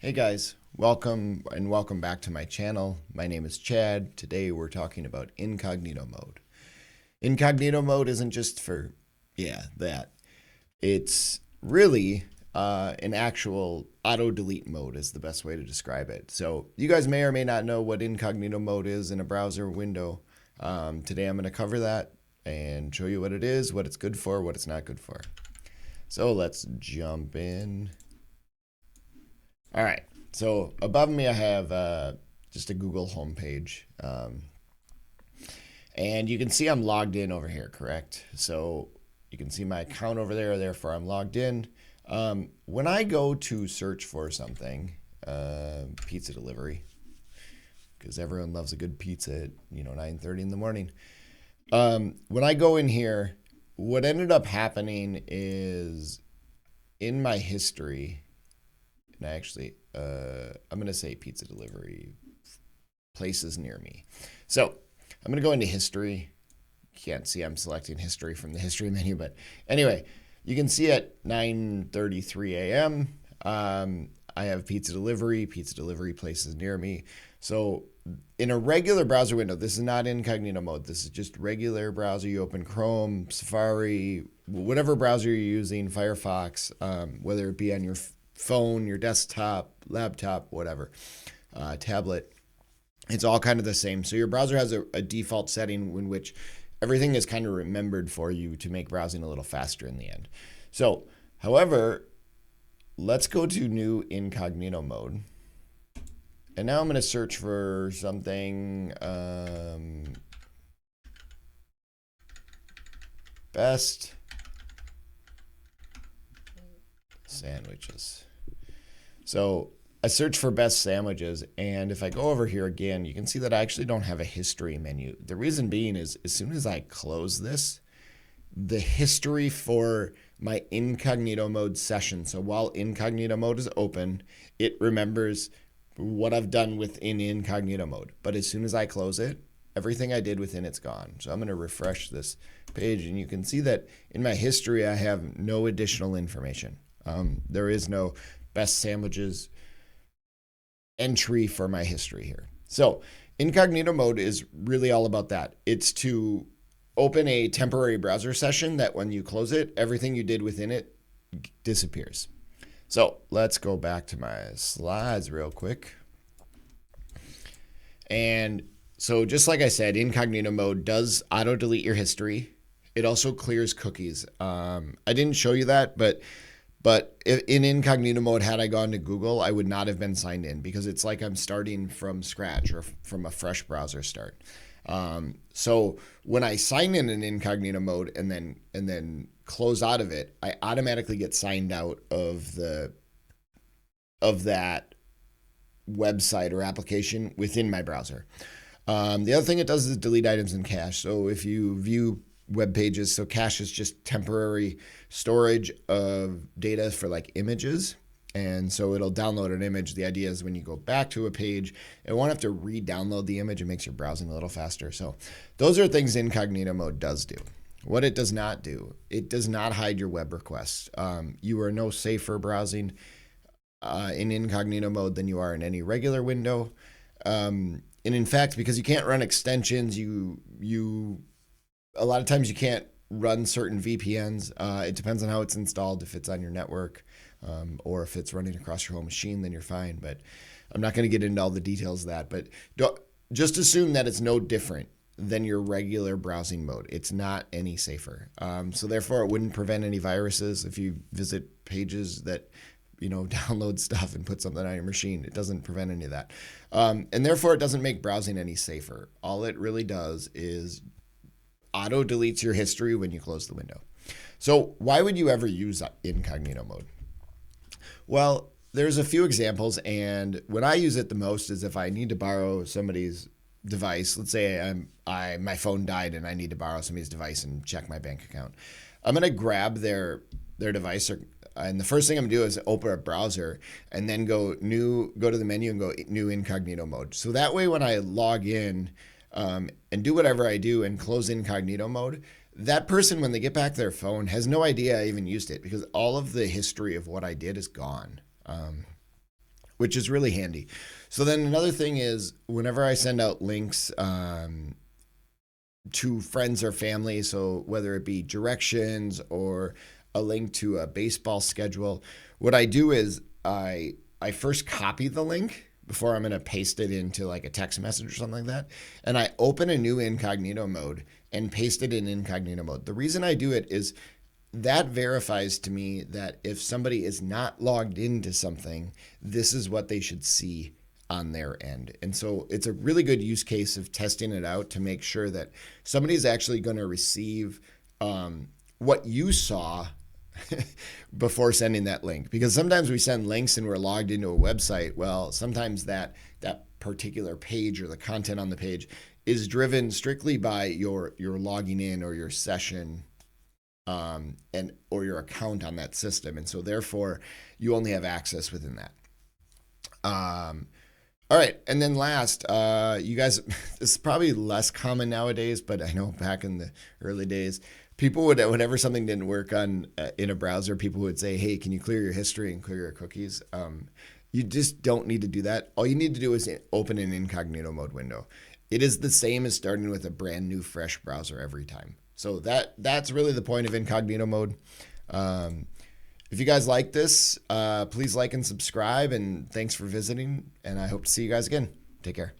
Hey guys, welcome back to my channel. My name is Chad. Today we're talking about incognito mode. Incognito mode isn't just for, that. It's really an actual auto delete mode is the best way to describe it. So you guys may or may not know what incognito mode is in a browser window. Today I'm going to cover that and show you what it is, what it's good for, what it's not good for. So let's jump in. All right. So above me, I have just a Google homepage. And you can see I'm logged in over here, correct? So you can see my account over there, therefore I'm logged in. When I go to search for something, pizza delivery, because everyone loves a good pizza at 9:30 in the morning. When I go in here, what ended up happening is in my history, and I'm going to say pizza delivery places near me. So I'm going to go into history. You can't see I'm selecting history from the history menu, but anyway, you can see at 9:33 a.m. I have pizza delivery places near me. So in a regular browser window, this is not incognito mode. This is just regular browser. You open Chrome, Safari, whatever browser you're using, Firefox, whether it be on your phone, your desktop, laptop, whatever, tablet. It's all kind of the same. So your browser has a default setting in which everything is kind of remembered for you to make browsing a little faster in the end. So, however, let's go to new incognito mode. And now I'm going to search for something, best sandwiches. So I search for best sandwiches, and if I go over here again, you can see that I actually don't have a history menu. The reason being is as soon as I close this, the history for my incognito mode session, so while incognito mode is open, it remembers what I've done within incognito mode. But as soon as I close it, everything I did within it's gone. So I'm going to refresh this page, and you can see that in my history, I have no additional information. There is no best sandwiches entry for my history here. So incognito mode is really all about that. It's to open a temporary browser session that when you close it, everything you did within it disappears. So let's go back to my slides real quick. And so just like I said, incognito mode does auto delete your history. It also clears cookies. I didn't show you that, but in incognito mode, had I gone to Google, I would not have been signed in because it's like I'm starting from scratch or from a fresh browser start. So when I sign in incognito mode and then close out of it, I automatically get signed out of that website or application within my browser. The other thing it does is delete items in cache. So if you view web pages, so cache is just temporary storage of data for like images. And so it'll download an image. The idea is when you go back to a page, it won't have to re-download the image. It makes your browsing a little faster. So those are things incognito mode does do. What it does not do, it does not hide your web requests. You are no safer browsing in incognito mode than you are in any regular window. And in fact, because you can't run extensions, a lot of times you can't run certain VPNs. It depends on how it's installed. If it's on your network or if it's running across your whole machine, then you're fine. But I'm not going to get into all the details of that. But just assume that it's no different than your regular browsing mode. It's not any safer. So therefore, it wouldn't prevent any viruses if you visit pages that download stuff and put something on your machine. It doesn't prevent any of that. And therefore, it doesn't make browsing any safer. All it really does is auto deletes your history when you close the window. So why would you ever use incognito mode? Well, there's a few examples, and when I use it the most is if I need to borrow somebody's device. Let's say my phone died and I need to borrow somebody's device and check my bank account. I'm going to grab their device, and the first thing I'm going to do is open a browser and then go to the menu and go new incognito mode. So that way when I log in and do whatever I do and close incognito mode, that person, when they get back their phone, has no idea I even used it because all of the history of what I did is gone. which is really handy. So then another thing is whenever I send out links to friends or family, so whether it be directions or a link to a baseball schedule, what I do is I first copy the link before I'm going to paste it into like a text message or something like that. And I open a new incognito mode and paste it in incognito mode. The reason I do it is that verifies to me that if somebody is not logged into something, this is what they should see on their end. And so it's a really good use case of testing it out to make sure that somebody's actually going to receive what you saw before sending that link. Because sometimes we send links and we're logged into a website. Well, sometimes that particular page or the content on the page is driven strictly by your logging in or your session or your account on that system. And so therefore you only have access within that. All right. And then last, you guys, this is probably less common nowadays, but I know back in the early days, people would, whenever something didn't work on in a browser, people would say, hey, can you clear your history and clear your cookies? You just don't need to do that. All you need to do is open an incognito mode window. It is the same as starting with a brand new fresh browser every time. So that's really the point of incognito mode. If you guys like this, please like and subscribe, and thanks for visiting, and I hope to see you guys again. Take care.